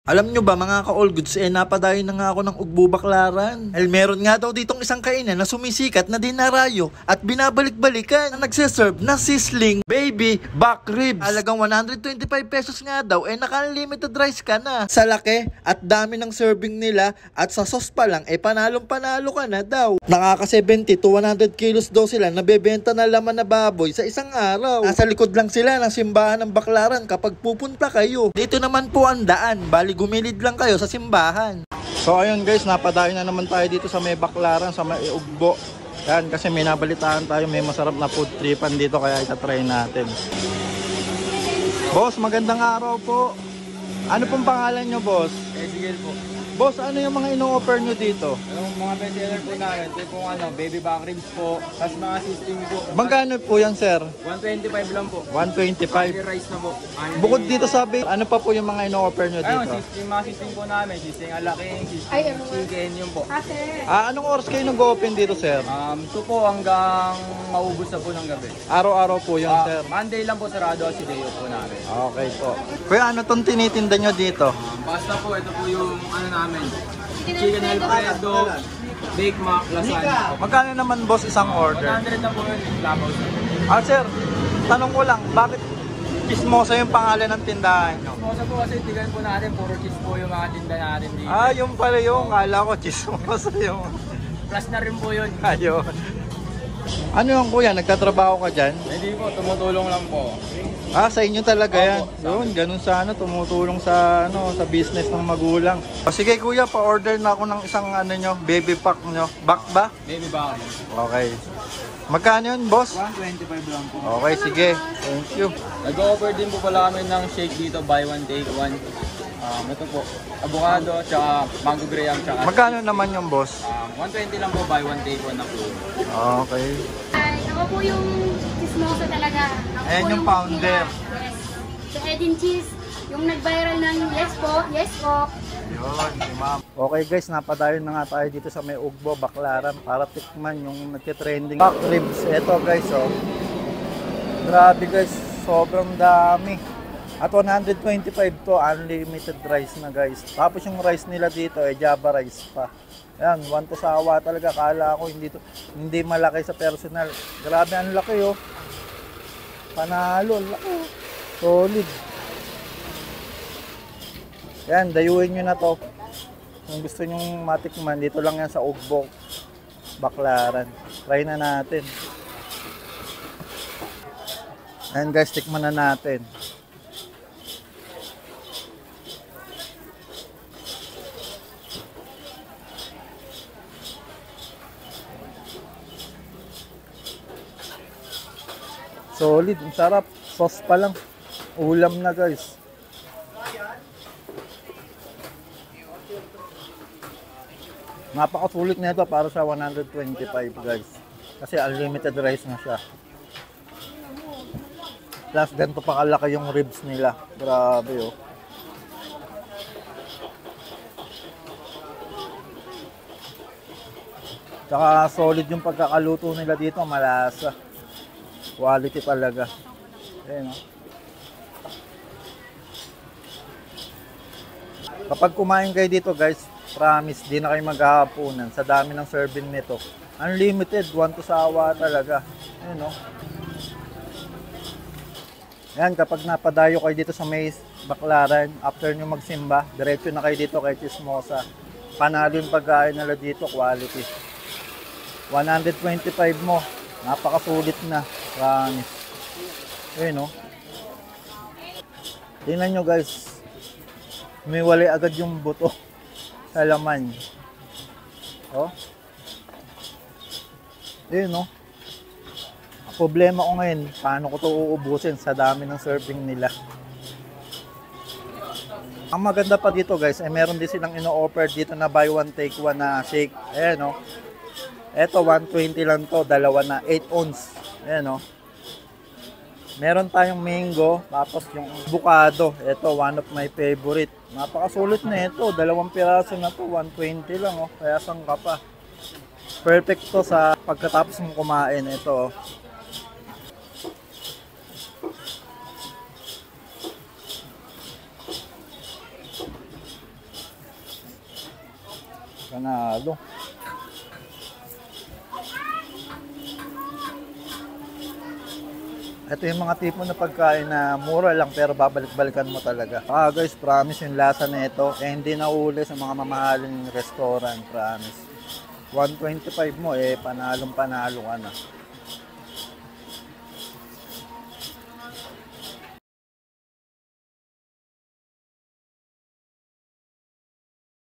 Alam nyo ba mga ka-all goods, napadayo na nga ako ng Ugbo Baclaran. Meron nga daw ditong isang kainan na sumisikat na dinarayo at binabalik-balikan na nagsiserve na sizzling baby back ribs. Alagang 125 pesos nga daw, naka-unlimited rice ka na. Sa laki at dami ng serving nila at sa sauce pa lang, panalong-panalo ka na daw. Nakaka 70 to 100 kilos daw sila nabebenta na laman na baboy sa isang araw. Nasa likod lang sila ng simbahan ng Baclaran kapag pupunta kayo. Dito naman po ang daan, bali gumilid lang kayo sa simbahan. So ayun guys, napadayo na naman tayo dito sa may Baclaran, sa may Ugbo. Yan, kasi may nabalitaan tayo, may masarap na food tripan dito kaya itatry natin. Boss, magandang araw po. Ano pong pangalan nyo, boss? Ezekiel po. Boss, ano yung mga ino-offer nyo dito? Yung mga bestseller po namin, ito yung baby back ribs po, tapos mga system po. Magkano po yan, sir? 125 lang po. 125. May rice na po. Bukod dito sabi, ano pa po yung mga ino-offer nyo dito? Yung mga system po namin, system alaking, system chicken, yun po. Anong oras kayo nag-open dito, sir? Ito po hanggang maubos na po ng gabi. Araw-araw po yun, sir? Monday lang po sarado kasi day off po namin. Okay po. Kuya, ano tong tinitinda nyo dito? Pasta po, ito po yung namin. Chicken Alfredo, Bake Mac, lasagna. Magkano naman, boss, isang order? 100 na po yun, labaw. Sir, tanong ko lang, bakit Chismosa yung pangalan ng tindahan nyo? Chismosa po kasi tigan po natin, puro cheese po yung mga tinda natin dito. Yung pala yung, kala ko chismosa yung... Plus na rin po yun. Ayun. Ano yung kuya, nagtatrabaho ka dyan? Hindi po, tumutulong lang po. Sa inyo talaga yan. Yun, ganun sana, tumutulong sa sa business ng magulang. Sige kuya, pa-order na ako ng isang nyo, baby pack nyo. Back ba? Baby back. Okay. Magkano yun, boss? 125 lang po. Okay, sige. Thank you. Nag-offer din po pala kami ng shake dito, buy one take one. Ito po, avocado, tsaka mango graham, tsaka... Magkano naman yung boss? 120 lang po, buy one take one na po. Okay. Ako po yung chismosa talaga. Ako Ayan po yung founder. Yes. So Edin Cheese, yung nag-viral ng yes po, yes po. Yun, si ma'am. Okay guys, napadayo na nga tayo dito sa may Ugbo, Baclaran para tikman yung nagtitrending back ribs. Ito guys, grabe guys, sobrang dami. At 125 to, unlimited rice na guys. Tapos yung rice nila dito, Java rice pa. Ayan, one to sawa talaga. Kala ko hindi malaki sa personal. Grabe, ang laki Panalo, laki Solid. Ayan, dayuin nyo na to. Kung gusto nyo matikman, dito lang yan sa Ugbo, Baclaran. Try na natin. Ayan guys, tikman na natin. Solid, ang sarap. Sauce pa lang. Ulam na guys. Napakasulit na ito para sa 125 guys. Kasi unlimited rice na siya. Plus ganito pa kalaki yung ribs nila. Grabe Tsaka solid yung pagkakaluto nila dito, malasa. Quality talaga. Ayan Kapag kumain kayo dito guys, promise, di na kayo maghahaponan sa dami ng serving nito. Unlimited, one to sawa talaga. Ayan Ayan, kapag napadayo kayo dito sa may Baclaran, after nyo magsimba, diretso na kayo dito kay Chismosa. Panalo yung pagkain nila dito, quality. 125 mo, napakasulit na. Promise. Ayun Tingnan nyo guys. Umiwalay agad yung buto sa laman. Ayun Ang problema ko ngayon, paano ko to uubusin sa dami ng serving nila. Ang maganda pa dito guys, meron din silang ino-offer dito na buy one take one na shake. Ayan Eto 120 lang to, dalawa na 8 ounce. Ayan Meron tayong mango, tapos yung avocado. Ito, one of my favorite. Napakasulit na ito. 2 piraso na to, 120 lang Kaya sangka pa. Perfect to sa pagkatapos mong kumain. Ito Panalo. Ito yung mga tipo na pagkain na mura lang pero babalik-balikan mo talaga. Guys, promise yung lasa na ito. Hindi na uli sa mga mamahaling restaurant, promise. 125 mo panalong panalo ka na.